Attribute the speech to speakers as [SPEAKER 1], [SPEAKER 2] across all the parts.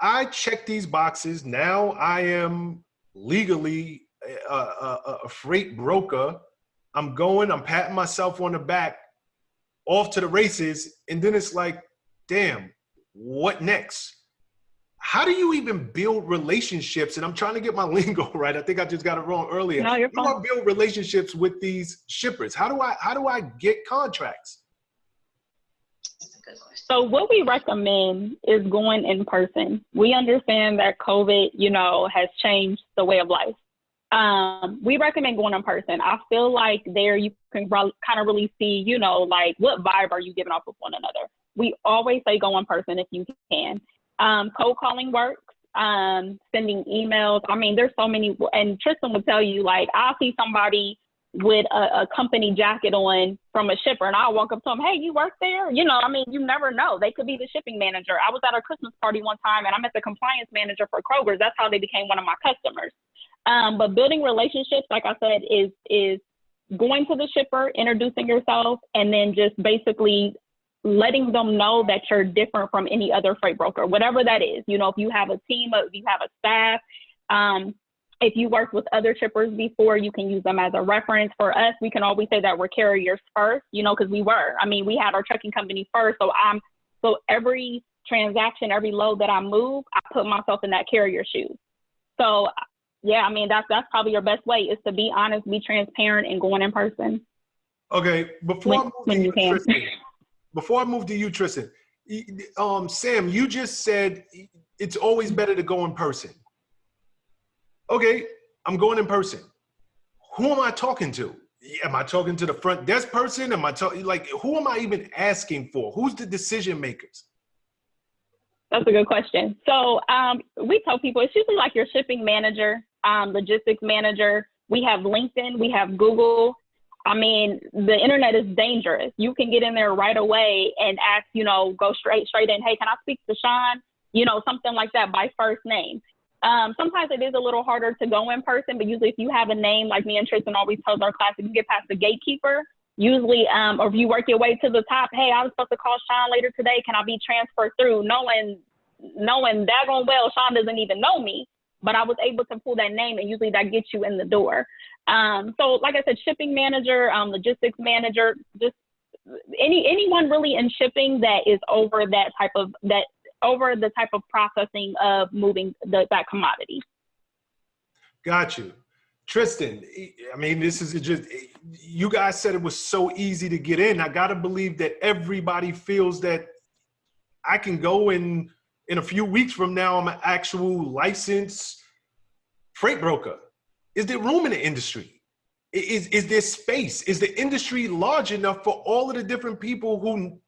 [SPEAKER 1] I check these boxes. Now I am legally a freight broker. I'm patting myself on the back, off to the races. And then it's like, damn, what next? How do you even build relationships? And I'm trying to get my lingo right. I think I just got it wrong earlier.
[SPEAKER 2] No, you're fine.
[SPEAKER 1] How do I build relationships with these shippers? How do I get contracts?
[SPEAKER 2] So what we recommend is going in person. We understand that COVID, has changed the way of life. We recommend going in person. I feel like there you can kind of really see, like what vibe are you giving off with one another. We always say go in person if you can. Cold calling works, sending emails. I mean, there's so many, and Tristen would tell you, like, I'll see somebody with a company jacket on from a shipper, and I'll walk up to them, hey, you work there? You never know. They could be the shipping manager. I was at a Christmas party one time, and I met the compliance manager for Kroger's. That's how they became one of my customers. But building relationships, like I said, is going to the shipper, introducing yourself, and then just basically letting them know that you're different from any other freight broker, whatever that is. If you have a team, if you have a staff, if you worked with other shippers before, you can use them as a reference. For us, we can always say that we're carriers first, because we had our trucking company first. So every transaction, every load that I move, I put myself in that carrier shoes. So yeah, that's probably your best way, is to be honest, be transparent, and going in person.
[SPEAKER 1] Okay, before I move to you, Tristen, Sam, you just said it's always better to go in person. Okay, I'm going in person. Who am I talking to? Am I talking to the front desk person? Am I talking, who am I even asking for? Who's the decision makers?
[SPEAKER 2] That's a good question. So we tell people it's usually like your shipping manager, logistics manager. We have LinkedIn, we have Google. The internet is dangerous. You can get in there right away and ask, go straight in. Hey, can I speak to Sean? Something like that by first name. Sometimes it is a little harder to go in person, but usually if you have a name, like me and Tristen always tells our class, if you get past the gatekeeper, usually, or if you work your way to the top, hey, I was supposed to call Sean later today. Can I be transferred through? Knowing daggone well, Sean doesn't even know me, but I was able to pull that name, and usually that gets you in the door. So like I said, shipping manager, logistics manager, just anyone really in shipping that is over the type of processing of moving that commodity.
[SPEAKER 1] Got you. Tristen, this is just, you guys said it was so easy to get in. I got to believe that everybody feels that I can go in a few weeks from now, I'm an actual licensed freight broker. Is there room in the industry? Is there space? Is the industry large enough for all of the different people who,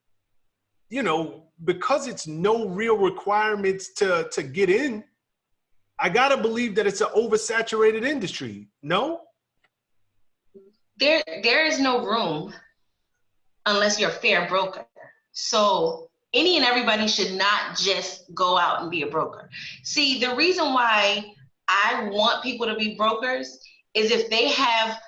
[SPEAKER 1] because it's no real requirements to get in, I gotta believe that it's an oversaturated industry. No?
[SPEAKER 3] There is no room unless you're a fair broker. So any and everybody should not just go out and be a broker. See, the reason why I want people to be brokers is if they have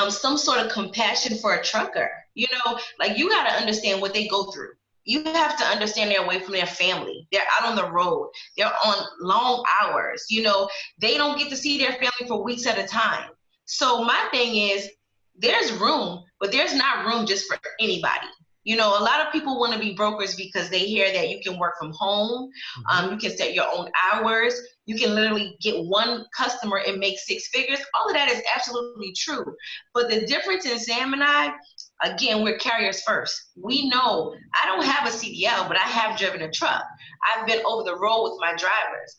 [SPEAKER 3] some sort of compassion for a trucker. You got to understand what they go through. You have to understand they're away from their family. They're out on the road. They're on long hours. They don't get to see their family for weeks at a time. So my thing is, there's room, but there's not room just for anybody. A lot of people want to be brokers because they hear that you can work from home. You can set your own hours. You can literally get one customer and make six figures. All of that is absolutely true. But the difference in Sam and I, again, we're carriers first. We know I don't have a CDL, but I have driven a truck. I've been over the road with my drivers.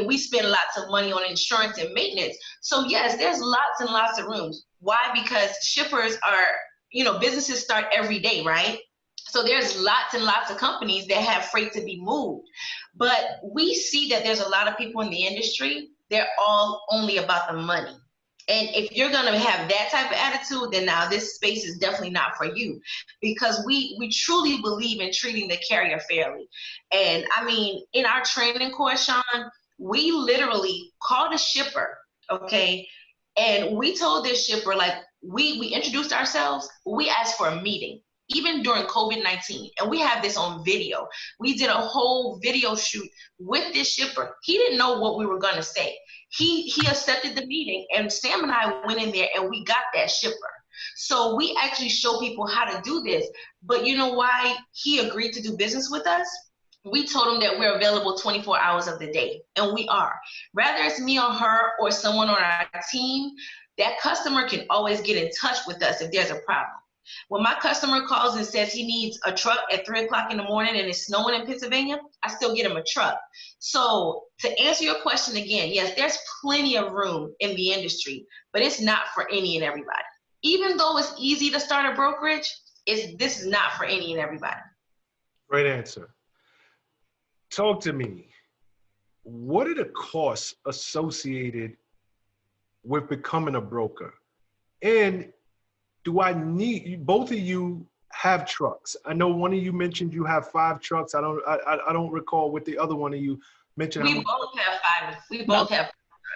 [SPEAKER 3] We spend lots of money on insurance and maintenance. So yes, there's lots and lots of rooms. Why? Because shippers are, businesses start every day, right? So there's lots and lots of companies that have freight to be moved. But we see that there's a lot of people in the industry, they're all only about the money. And if you're going to have that type of attitude, then now this space is definitely not for you, because we truly believe in treating the carrier fairly. And in our training course, Sean, we literally called a shipper, okay? And we told this shipper, we introduced ourselves, we asked for a meeting. even during COVID-19, and we have this on video. We did a whole video shoot with this shipper. He didn't know what we were going to say. He accepted the meeting, and Sam and I went in there and we got that shipper. So we actually show people how to do this. But you know why he agreed to do business with us? We told him that we're available 24 hours of the day, and we are. Whether it's me or her or someone on our team, that customer can always get in touch with us if there's a problem. When my customer calls and says he needs a truck at 3 o'clock in the morning and it's snowing in Pennsylvania, I still get him a truck. So to answer your question again, yes, there's plenty of room in the industry, but it's not for any and everybody. Even though it's easy to start a brokerage, this is not for any and everybody.
[SPEAKER 1] Great answer. Talk to me. What are the costs associated with becoming a broker? And do I need, both of you have trucks? I know one of you mentioned you have 5 trucks. I don't recall what the other one of you mentioned.
[SPEAKER 3] We both have 5. We both have.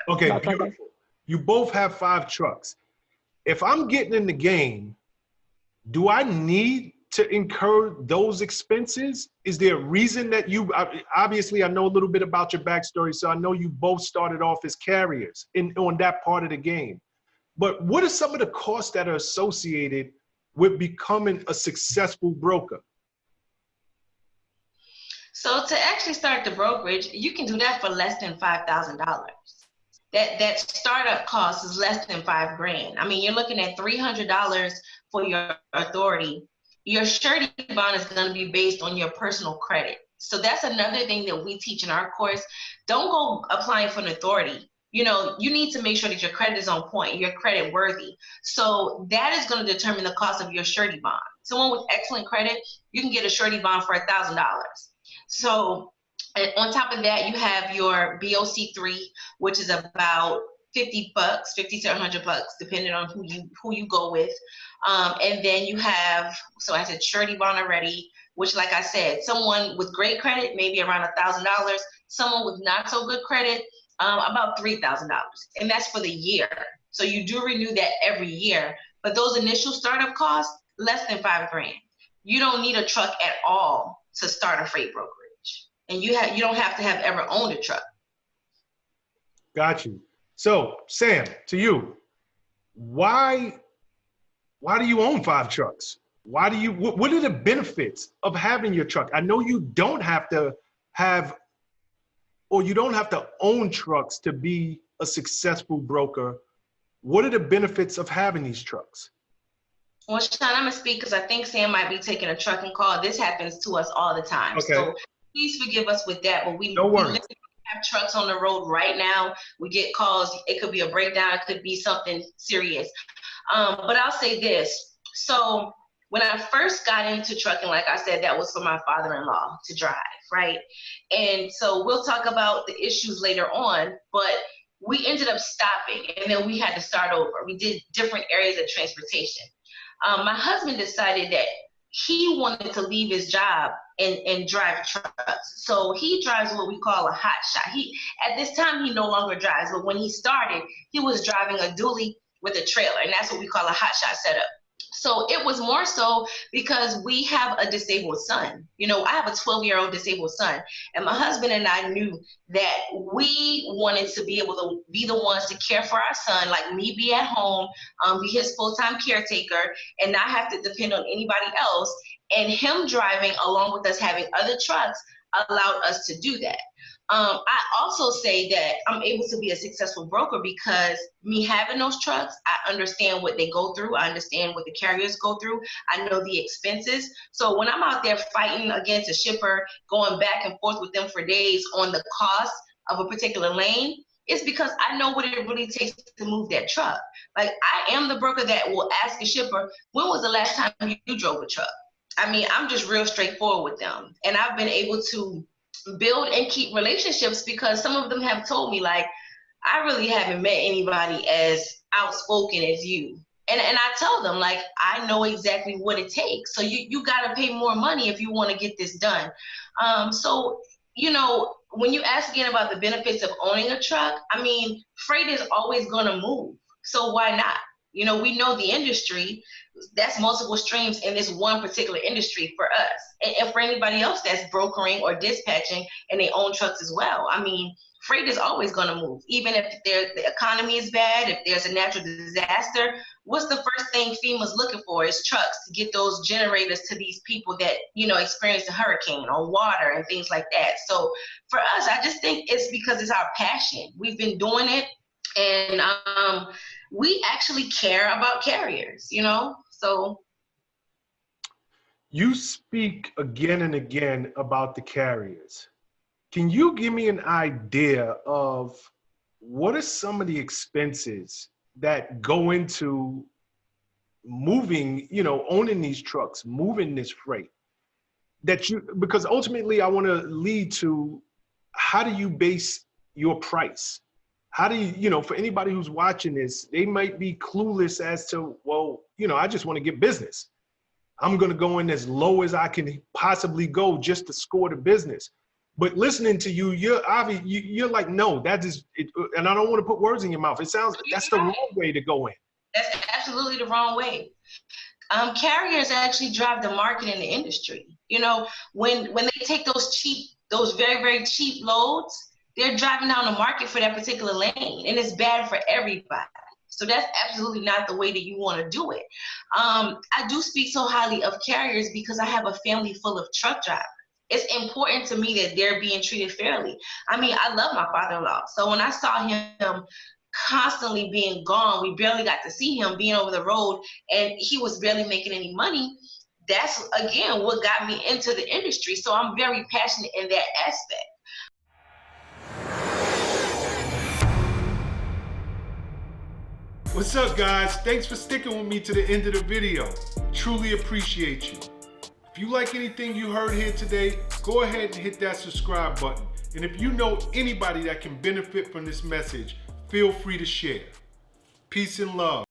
[SPEAKER 1] Okay, beautiful. You both have 5 trucks. If I'm getting in the game, do I need to incur those expenses? Is there a reason that you, obviously I know a little bit about your backstory, so I know you both started off as carriers on that part of the game. But what are some of the costs that are associated with becoming a successful broker?
[SPEAKER 3] So to actually start the brokerage, you can do that for less than $5,000. That startup cost is less than $5,000. I mean, you're looking at $300 for your authority. Your surety bond is going to be based on your personal credit. So that's another thing that we teach in our course. Don't go applying for an authority. You know, you need to make sure that your credit is on point, you're credit worthy. So that is going to determine the cost of your surety bond. Someone with excellent credit, you can get a surety bond for $1,000. So on top of that, you have your BOC3, which is about $50, $50 to $100, depending on who you go with. And then you have, so I said surety bond already, which, like I said, someone with great credit, maybe around $1,000. Someone with not so good credit, about $3,000, and that's for the year. So you do renew that every year, but those initial startup costs, less than $5,000. You don't need a truck at all to start a freight brokerage, and you don't have to have ever owned a truck.
[SPEAKER 1] Got you. So Sam, to you, why do you own 5 trucks? Why do you? What are the benefits of having your truck? I know you don't have to have, or you don't have to own trucks to be a successful broker. What are the benefits of having these trucks?
[SPEAKER 3] Well, Sean, I'm gonna speak because I think Sam might be taking a trucking call. This happens to us all the time.
[SPEAKER 1] Okay.
[SPEAKER 3] So please forgive us with that. But we literally have trucks on the road right now. We get calls. It could be a breakdown. It could be something serious. But I'll say this. So when I first got into trucking, like I said, that was for my father-in-law to drive, right? And so we'll talk about the issues later on, but we ended up stopping, and then we had to start over. We did different areas of transportation. My husband decided that he wanted to leave his job and drive trucks. So he drives what we call a hot shot. At this time, he no longer drives, but when he started, he was driving a dually with a trailer, and that's what we call a hot shot setup. So it was more so because we have a disabled son. You know, I have a 12-year-old disabled son, and my husband and I knew that we wanted to be able to be the ones to care for our son, like me be at home, be his full-time caretaker, and not have to depend on anybody else. And him driving along with us having other trucks allowed us to do that. I also say that I'm able to be a successful broker because me having those trucks, I understand what they go through. I understand what the carriers go through. I know the expenses. So when I'm out there fighting against a shipper, going back and forth with them for days on the cost of a particular lane, it's because I know what it really takes to move that truck. Like, I am the broker that will ask a shipper, when was the last time you drove a truck? I mean, I'm just real straightforward with them. And I've been able to build and keep relationships because some of them have told me, like, I really haven't met anybody as outspoken as you. And I tell them, like, I know exactly what it takes. So you got to pay more money if you want to get this done. So, you know, when you ask again about the benefits of owning a truck, I mean, freight is always going to move. So why not? You know, we know the industry, that's multiple streams in this one particular industry for us. And for anybody else that's brokering or dispatching and they own trucks as well. I mean, freight is always going to move. Even if the economy is bad, if there's a natural disaster, what's the first thing FEMA's looking for is trucks to get those generators to these people that, you know, experience a hurricane or water and things like that. So for us, I just think it's because it's our passion. We've been doing it, and we actually care about carriers, you know? So.
[SPEAKER 1] You speak again and again about the carriers. Can you give me an idea of what are some of the expenses that go into moving, you know, owning these trucks, moving this freight? Because ultimately I want to lead to, how do you base your price? How do you, you know, for anybody who's watching this, they might be clueless as to, well, you know, I just want to get business. I'm going to go in as low as I can possibly go just to score the business. But listening to you, you're like, no, that is it, and I don't want to put words in your mouth. It sounds that's the wrong way to go in.
[SPEAKER 3] That's absolutely the wrong way. Carriers actually drive the market in the industry. You know, when they take those very, very cheap loads, they're driving down the market for that particular lane, and it's bad for everybody. So that's absolutely not the way that you want to do it. I do speak so highly of carriers because I have a family full of truck drivers. It's important to me that they're being treated fairly. I mean, I love my father-in-law. So when I saw him constantly being gone, we barely got to see him being over the road, and he was barely making any money. That's, again, what got me into the industry. So I'm very passionate in that aspect.
[SPEAKER 1] What's up, guys? Thanks for sticking with me to the end of the video. Truly appreciate you. If you like anything you heard here today, go ahead and hit that subscribe button. And if you know anybody that can benefit from this message, feel free to share. Peace and love.